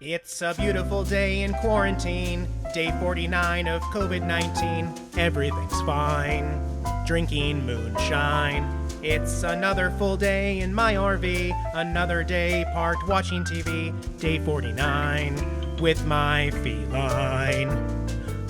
It's a beautiful day in quarantine, day 49 of COVID-19. Everything's fine, drinking moonshine. It's another full day in my RV, another day parked watching TV, day 49 with my feline.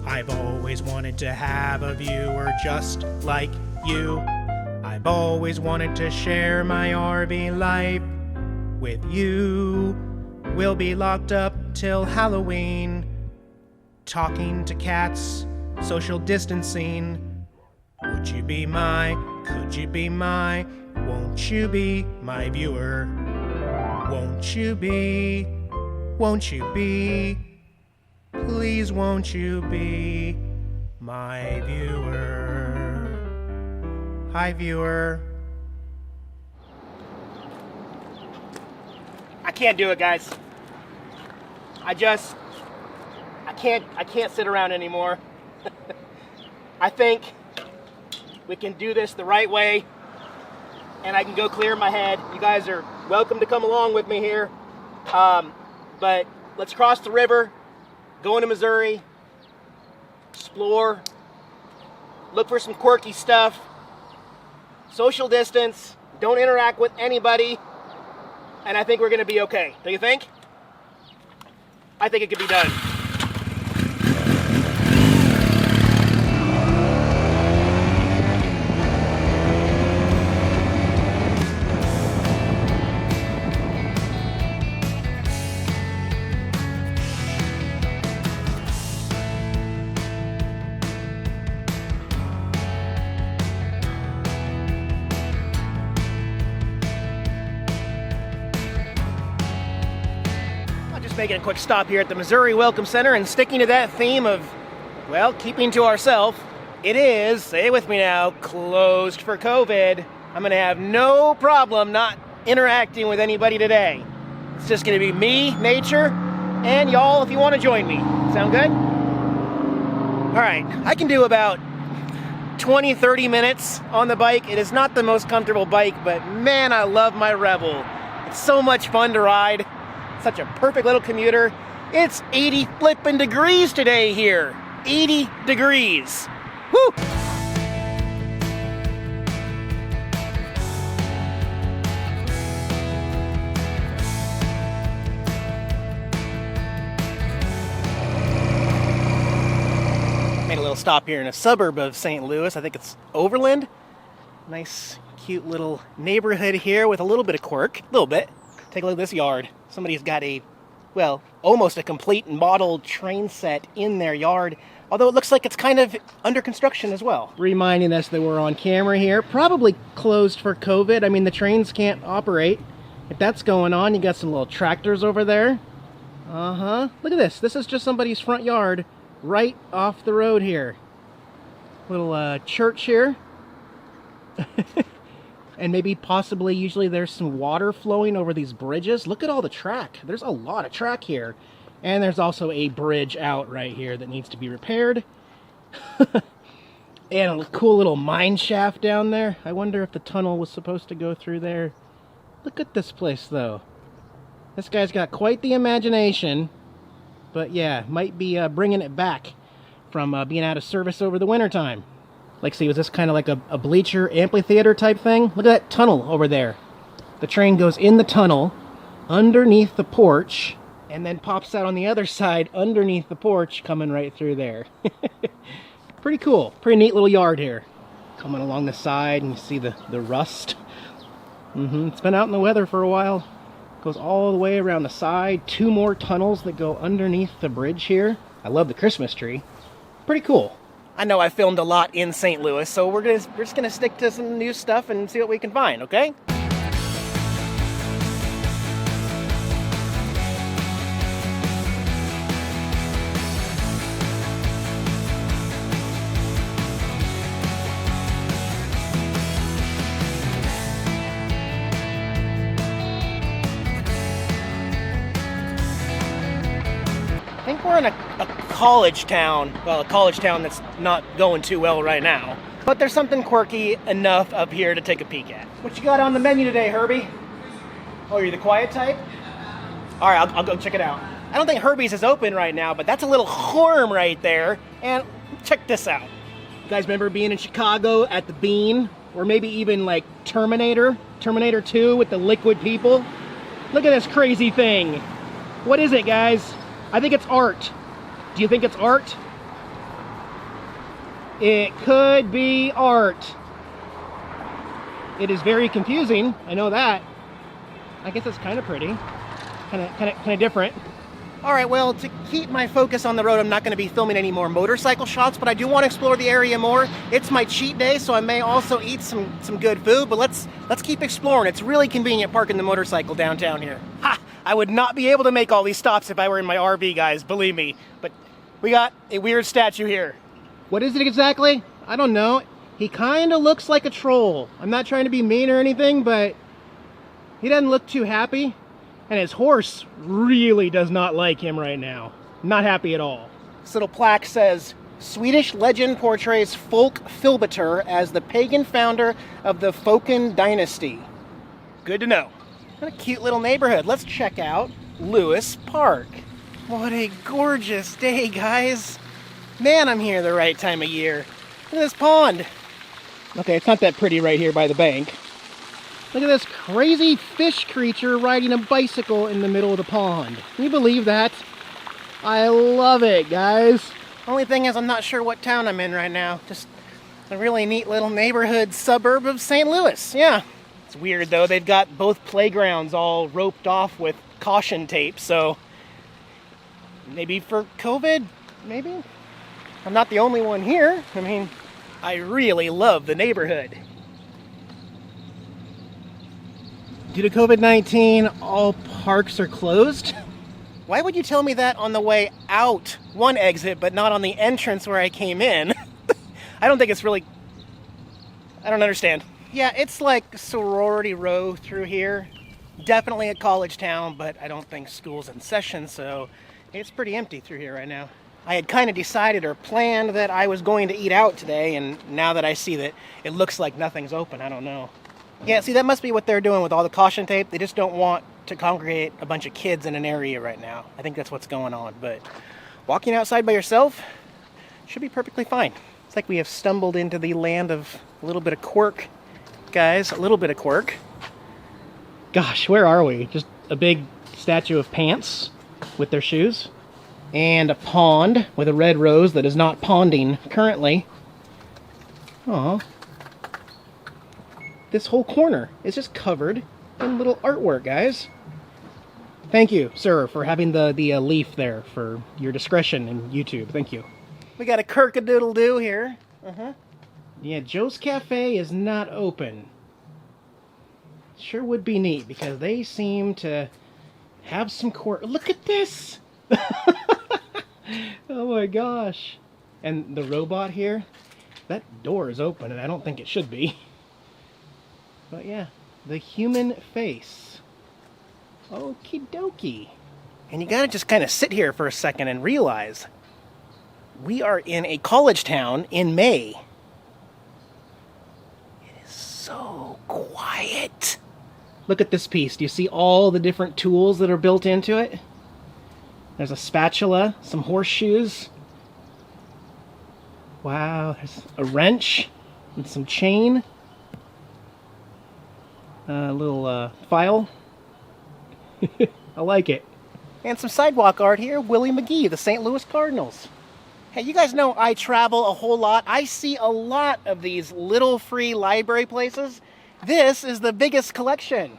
I've always wanted to have a viewer just like you. I've always wanted to share my RV life with you. We'll be locked up till Halloween, talking to cats, social distancing. Would you be my, could you be my, won't you be my viewer? Won't you be, please won't you be my viewer? Hi, viewer. I can't do it, guys. I can't sit around anymore. I think we can do this the right way, and I can go clear my head. You guys are welcome to come along with me here. But let's cross the river, go into Missouri, explore, look for some quirky stuff, social distance, don't interact with anybody, and I think we're going to be okay. Do you think? I think it could be done. Making a quick stop here at the Missouri Welcome Center and sticking to that theme of, well, keeping to ourselves. It is, say it with me now, closed for COVID. I'm going to have no problem not interacting with anybody today. It's just going to be me, nature, and y'all if you want to join me. Sound good? All right, I can do about 20, 30 minutes on the bike. It is not the most comfortable bike, but man, I love my Rebel. It's so much fun to ride. Such a perfect little commuter. It's 80 flippin' degrees today here. 80 degrees. Woo! Made a little stop here in a suburb of St. Louis. I think it's Overland. Nice, cute little neighborhood here with a little bit of quirk. A little bit. Take a look at this yard. Somebody's got a, well, almost a complete model train set in their yard, although it looks like it's kind of under construction as well. Reminding us that we're on camera here. Probably closed for COVID. I mean, the trains can't operate. If that's going on, you got some little tractors over there. Look at this. This is just somebody's front yard right off the road here. Little church here. And maybe possibly usually there's some water flowing over these bridges. Look at all the track. There's a lot of track here. And there's also a bridge out right here that needs to be repaired. And a cool little mine shaft down there. I wonder if the tunnel was supposed to go through there. Look at this place though. This guy's got quite the imagination. But yeah, might be bringing it back from being out of service over the wintertime. Like, see, was this kind of like a bleacher amphitheater type thing? Look at that tunnel over there. The train goes in the tunnel, underneath the porch, and then pops out on the other side, underneath the porch, coming right through there. Pretty cool. Pretty neat little yard here. Coming along the side, and you see the rust. It's been out in the weather for a while. Goes all the way around the side. 2 more tunnels that go underneath the bridge here. I love the Christmas tree. Pretty cool. I know I filmed a lot in St. Louis, so we're just gonna stick to some new stuff and see what we can find, okay? I think we're in a college town. Well, a college town that's not going too well right now. But there's something quirky enough up here to take a peek at. What you got on the menu today, Herbie? Oh, you're the quiet type? All right, I'll go check it out. I don't think Herbie's is open right now, but that's a little harm right there. And check this out. You guys remember being in Chicago at the Bean? Or maybe even like Terminator 2 with the liquid people? Look at this crazy thing. What is it, guys? I think it's art. Do you think it's art? It could be art. It is very confusing, I know that. I guess it's kind of pretty. Kind of different. All right, well, to keep my focus on the road, I'm not going to be filming any more motorcycle shots, but I do want to explore the area more. It's my cheat day, so I may also eat some good food, but let's keep exploring. It's really convenient parking the motorcycle downtown here. Ha! I would not be able to make all these stops if I were in my RV, guys, believe me. But we got a weird statue here. What is it exactly? I don't know. He kind of looks like a troll. I'm not trying to be mean or anything, but he doesn't look too happy. And his horse really does not like him right now. Not happy at all. This little plaque says, Swedish legend portrays Folk Filbiter as the pagan founder of the Foken dynasty. Good to know. What a cute little neighborhood. Let's check out Lewis Park. What a gorgeous day, guys. Man, I'm here the right time of year. Look at this pond. Okay, it's not that pretty right here by the bank. Look at this crazy fish creature riding a bicycle in the middle of the pond. Can you believe that? I love it, guys. Only thing is, I'm not sure what town I'm in right now. Just a really neat little neighborhood suburb of St. Louis. Yeah. It's weird, though. They've got both playgrounds all roped off with caution tape, so maybe for COVID, maybe? I'm not the only one here. I mean, I really love the neighborhood. Due to COVID-19, all parks are closed. Why would you tell me that on the way out one exit, but not on the entrance where I came in? I don't think it's really... I don't understand. Yeah, it's like sorority row through here. Definitely a college town, but I don't think school's in session, so it's pretty empty through here right now. I had kind of decided or planned that I was going to eat out today, and now that I see that it looks like nothing's open, I don't know. Yeah, see, that must be what they're doing with all the caution tape. They just don't want to congregate a bunch of kids in an area right now. I think that's what's going on. But walking outside by yourself should be perfectly fine. It's like we have stumbled into the land of a little bit of quirk. Guys, a little bit of quirk. Gosh, where are we? Just a big statue of pants with their shoes. And a pond with a red rose that is not ponding currently. Aww. This whole corner is just covered in little artwork, guys. Thank you, sir, for having the leaf there for your discretion in YouTube. Thank you. We got a Kirk-a-doodle-doo here. Yeah, Joe's Cafe is not open. Sure would be neat because they seem to have some Look at this! Oh my gosh. And the robot here, that door is open and I don't think it should be. But yeah, the human face. Okie dokie. And you gotta just kind of sit here for a second and realize we are in a college town in May. It is so quiet. Look at this piece. Do you see all the different tools that are built into it? There's a spatula, some horseshoes. Wow, there's a wrench and some chain. A little file. I like it. And some sidewalk art here. Willie McGee, the St. Louis Cardinals. Hey, you guys know I travel a whole lot. I see a lot of these little free library places. This is the biggest collection,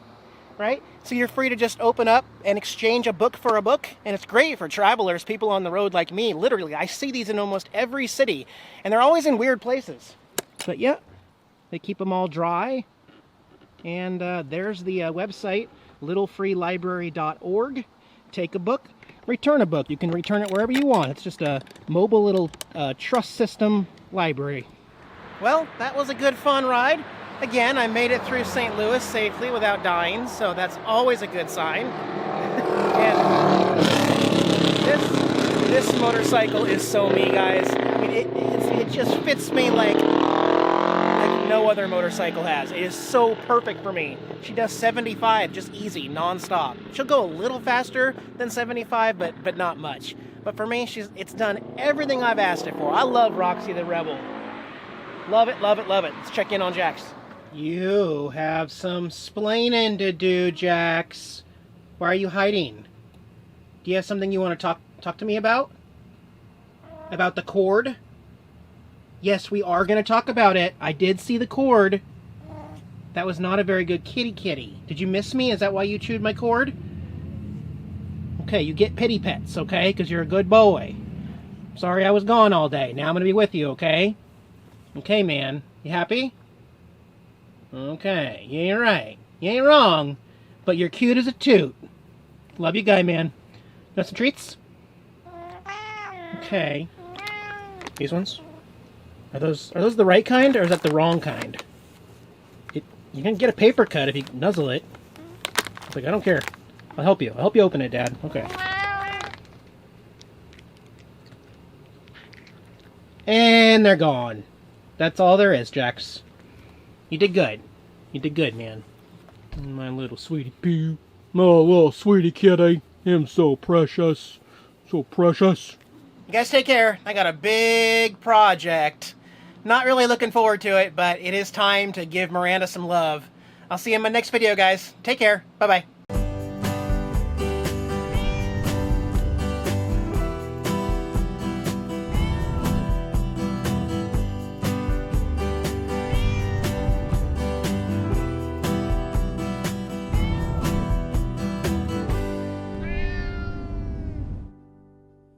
right? So you're free to just open up and exchange a book for a book. And it's great for travelers, people on the road like me. Literally, I see these in almost every city. And they're always in weird places. But yeah, they keep them all dry. And there's the website, littlefreelibrary.org. Take a book, return a book. You can return it wherever you want. It's just a mobile little trust system library. Well, that was a good fun ride. Again, I made it through St. Louis safely without dying, so that's always a good sign. And this motorcycle is so me, guys. I mean, it just fits me like no other motorcycle has. It is so perfect for me. She does 75, just easy, non-stop. She'll go a little faster than 75, but not much. But for me, it's done everything I've asked it for. I love Roxy the Rebel. Love it, love it, love it. Let's check in on Jax. You have some splaining to do, Jax. Why are you hiding? Do you have something you want to talk to me about? About the cord? Yes, we are going to talk about it. I did see the cord. That was not a very good kitty. Did you miss me? Is that why you chewed my cord? Okay, you get pity pets, okay? Because you're a good boy. Sorry I was gone all day. Now I'm going to be with you, okay? Okay, man. You happy? Okay, you ain't right. You ain't wrong. But you're cute as a toot. Love you, guy, man. Got some treats? Okay. These ones? Are those the right kind, or is that the wrong kind? You can get a paper cut if you nuzzle it. It's like, I don't care. I'll help you. I'll help you open it, Dad. Okay. And they're gone. That's all there is, Jax. You did good. You did good, man. My little sweetie pea. My little sweetie kitty. I'm so precious. So precious. You guys take care. I got a big project. Not really looking forward to it, but it is time to give Miranda some love. I'll see you in my next video, guys. Take care. Bye-bye.